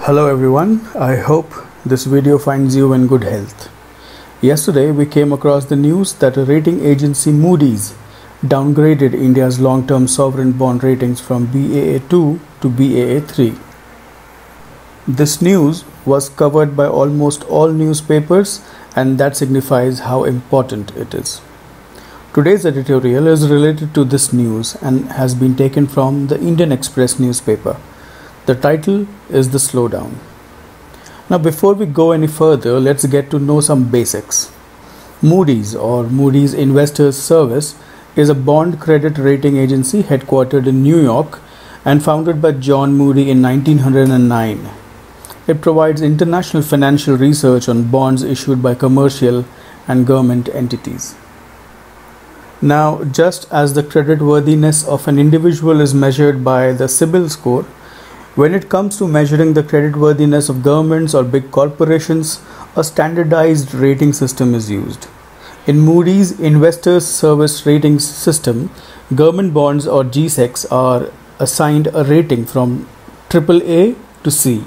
Hello everyone, I hope this video finds you in good health. Yesterday we came across the news that a rating agency Moody's downgraded India's long-term sovereign bond ratings from Baa2 to Baa3. This news was covered by almost all newspapers, and that signifies how important it is. Today's editorial is related to this news and has been taken from the Indian Express newspaper. The title is The Slowdown. Now before we go any further, let's get to know some basics. Moody's or Moody's Investors Service is a bond credit rating agency headquartered in New York and founded by John Moody in 1909. It provides international financial research on bonds issued by commercial and government entities. Now, just as the creditworthiness of an individual is measured by the CIBIL score, when it comes to measuring the creditworthiness of governments or big corporations, a standardized rating system is used. In Moody's Investors Service rating system, government bonds or G-Secs are assigned a rating from AAA to C,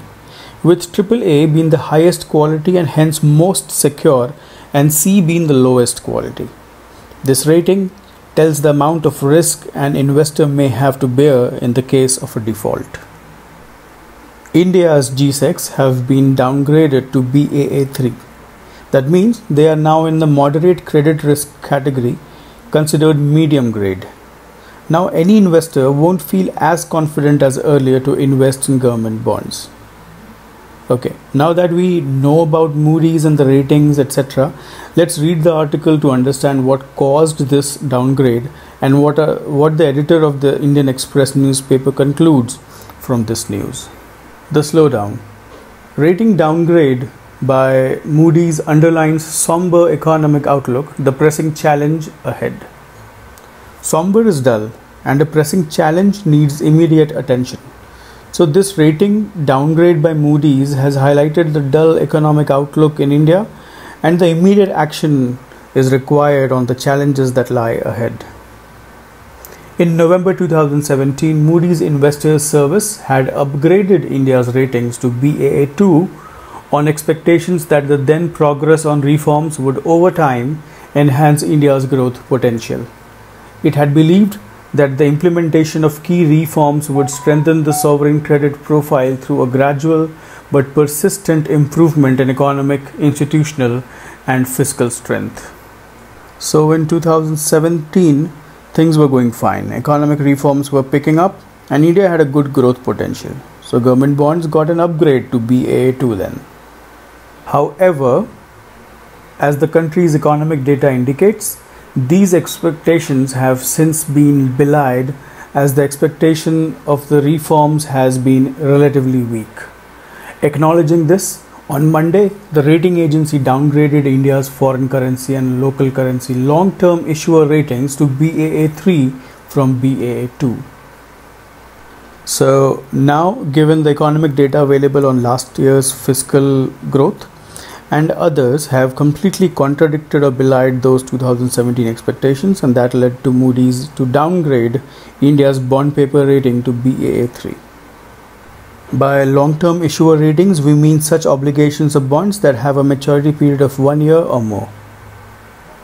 with AAA being the highest quality and hence most secure, and C being the lowest quality. This rating tells the amount of risk an investor may have to bear in the case of a default. India's G-Secs have been downgraded to Baa3. That means they are now in the moderate credit risk category, considered medium grade. Now any investor won't feel as confident as earlier to invest in government bonds. Okay, now that we know about Moody's and the ratings, etc., let's read the article to understand what caused this downgrade and what the editor of the Indian Express newspaper concludes from this news. The slowdown. Rating downgrade by Moody's underlines somber economic outlook, the pressing challenge ahead. Somber is dull, and a pressing challenge needs immediate attention. So this rating downgrade by Moody's has highlighted the dull economic outlook in India, and the immediate action is required on the challenges that lie ahead. In November 2017, Moody's Investors Service had upgraded India's ratings to Baa2 on expectations that the then progress on reforms would over time enhance India's growth potential. It had believed that the implementation of key reforms would strengthen the sovereign credit profile through a gradual but persistent improvement in economic, institutional, and fiscal strength. So in 2017, things were going fine. Economic reforms were picking up and India had a good growth potential. So government bonds got an upgrade to Baa2 then. However, as the country's economic data indicates, these expectations have since been belied as the expectation of the reforms has been relatively weak. Acknowledging this, on Monday, the rating agency downgraded India's foreign currency and local currency long-term issuer ratings to Baa3 from Baa2. So now, given the economic data available on last year's fiscal growth and others have completely contradicted or belied those 2017 expectations, and that led to Moody's to downgrade India's bond paper rating to Baa3. By long-term issuer ratings, we mean such obligations of bonds that have a maturity period of 1 year or more.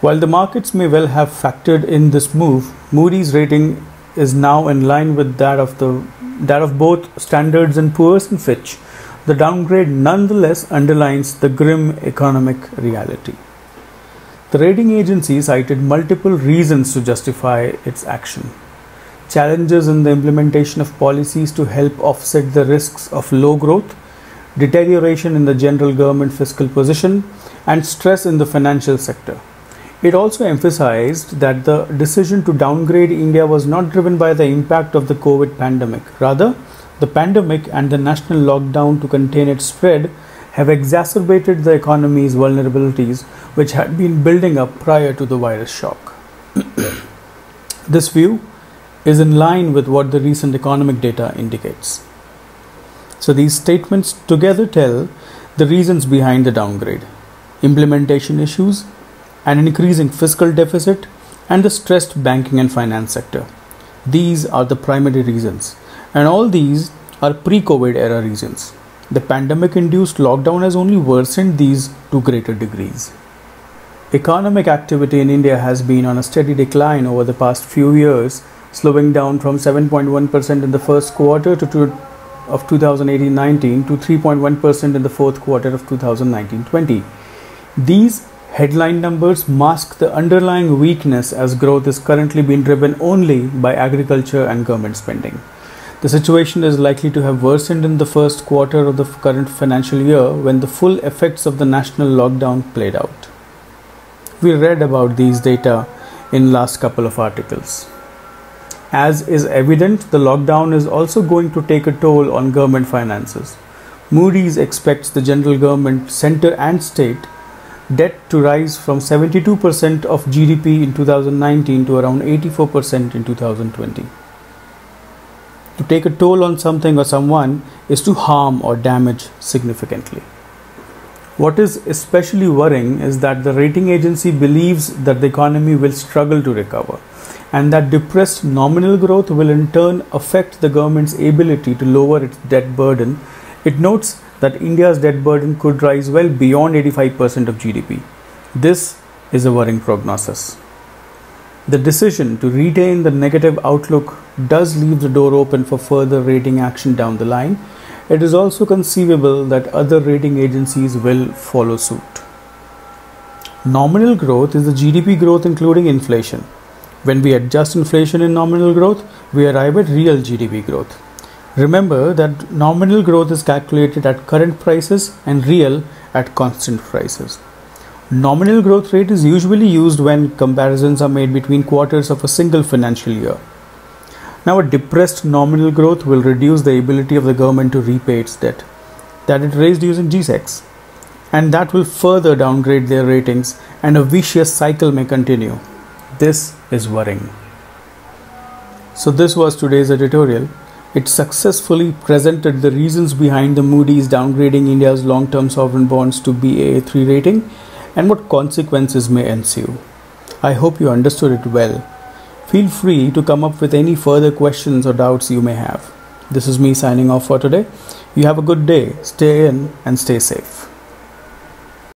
While the markets may well have factored in this move, Moody's rating is now in line with that of both Standard & Poor's and Fitch. The downgrade nonetheless underlines the grim economic reality. The rating agency cited multiple reasons to justify its action. Challenges in the implementation of policies to help offset the risks of low growth, deterioration in the general government fiscal position, and stress in the financial sector. It also emphasized that the decision to downgrade India was not driven by the impact of the COVID pandemic. Rather, the pandemic and the national lockdown to contain its spread have exacerbated the economy's vulnerabilities, which had been building up prior to the virus shock. This view is in line with what the recent economic data indicates. So these statements together tell the reasons behind the downgrade: implementation issues, an increasing fiscal deficit, and the stressed banking and finance sector. These are the primary reasons, and all these are pre-COVID era reasons. The pandemic-induced lockdown has only worsened these to greater degrees. Economic activity in India has been on a steady decline over the past few years, slowing down from 7.1% in the first quarter of 2018-19 to 3.1% in the fourth quarter of 2019-20. These headline numbers mask the underlying weakness, as growth is currently being driven only by agriculture and government spending. The situation is likely to have worsened in the first quarter of the current financial year when the full effects of the national lockdown played out. We read about these data in last couple of articles. As is evident, the lockdown is also going to take a toll on government finances. Moody's expects the general government, centre and state, debt to rise from 72% of GDP in 2019 to around 84% in 2020. To take a toll on something or someone is to harm or damage significantly. What is especially worrying is that the rating agency believes that the economy will struggle to recover, and that depressed nominal growth will in turn affect the government's ability to lower its debt burden. It notes that India's debt burden could rise well beyond 85% of GDP. This is a worrying prognosis. The decision to retain the negative outlook does leave the door open for further rating action down the line. It is also conceivable that other rating agencies will follow suit. Nominal growth is the GDP growth including inflation. When we adjust inflation in nominal growth, we arrive at real GDP growth. Remember that nominal growth is calculated at current prices and real at constant prices. Nominal growth rate is usually used when comparisons are made between quarters of a single financial year. Now, a depressed nominal growth will reduce the ability of the government to repay its debt that it raised using G-Secs, and that will further downgrade their ratings, and a vicious cycle may continue. This is worrying. So this was today's editorial. It successfully presented the reasons behind the Moody's downgrading India's long-term sovereign bonds to Baa3 rating and what consequences may ensue. I hope you understood it well. Feel free to come up with any further questions or doubts you may have. This is me signing off for today. You have a good day. Stay in and stay safe.